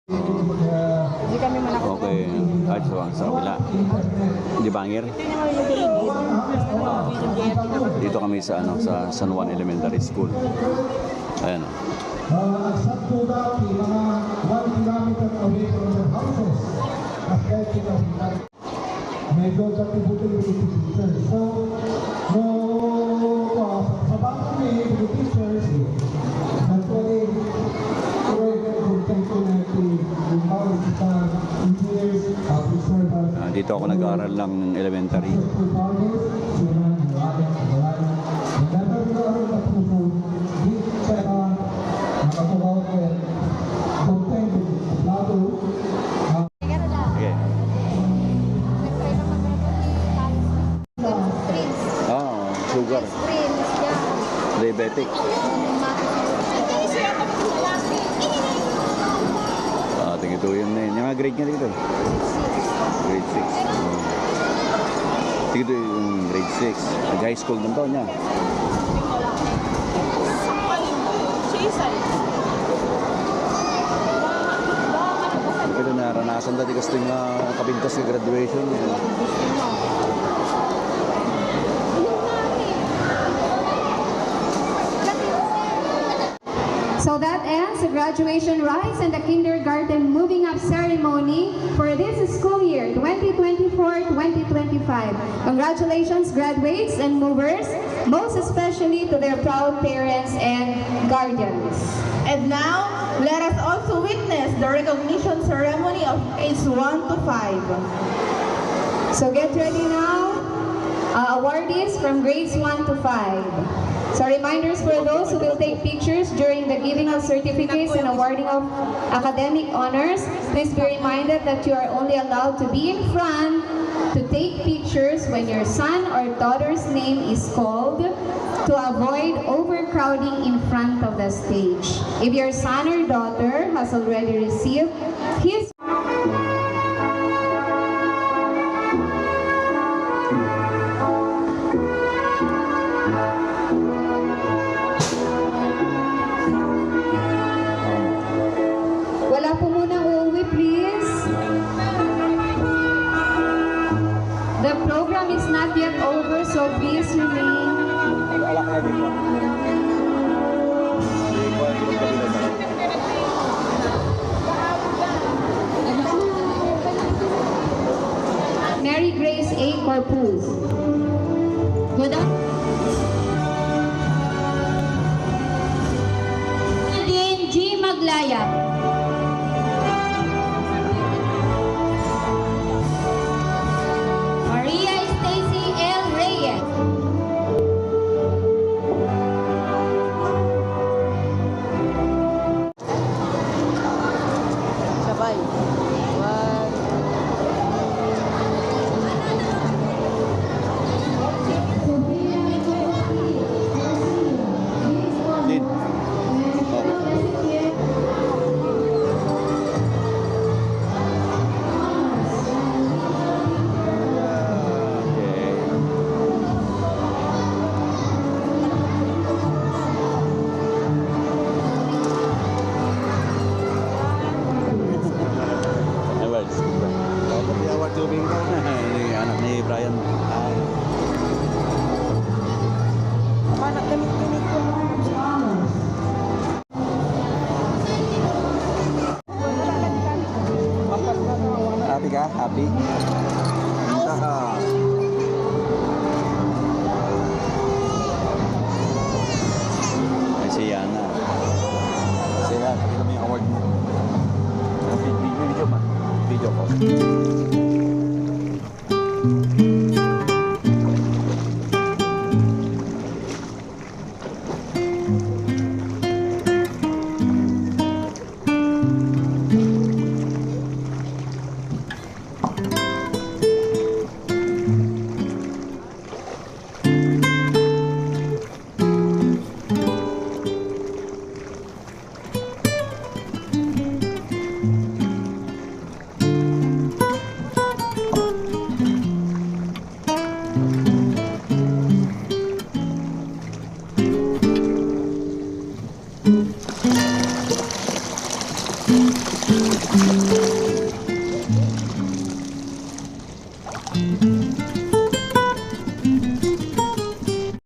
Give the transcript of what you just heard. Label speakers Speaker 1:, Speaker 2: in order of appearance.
Speaker 1: Hindi kami manakot.
Speaker 2: Okay, ay sa kabila. Di Bangir? Dito kami sa San Juan Elementary School. Ayan o.
Speaker 3: mga 1 kilometer away from their houses. Medyo natibutin yung teachers. So, sa bago kami, yung teachers, actually,
Speaker 2: Dito ako nag-aaral ng elementary. Okay. Sugar. Diabetic. Ito yun na yun. Yung mga grade niya dito. Grade 6. Dito yung grade 6. Nag-high school ng taon niya. Ito naranasan dati kasi yung kabintas ng graduation.
Speaker 4: So that ends the graduation rites and the kindergarten moving up ceremony for this school year 2024-2025. Congratulations graduates and movers, most especially to their proud parents and guardians.
Speaker 5: And now, let us also witness the recognition ceremony of grades 1 to 5.
Speaker 4: So get ready now, awardees from grades 1 to 5. So reminders for those who will take pictures during the giving of certificates and awarding of academic honors, please be reminded that you are only allowed to be in front to take pictures when your son or daughter's name is called to avoid overcrowding in front of the stage. If your son or daughter has already received his over, so please remain. Mary Grace A. Corpus. Good afternoon. G. Maglaya.
Speaker 2: Anak ni Brian.
Speaker 1: Anak gamit-gamit ko mga
Speaker 2: Happy ka? Happy? Ay, si Yana. Si Yana, pakita mo yung award mo. Video ba? Video ko. Yan.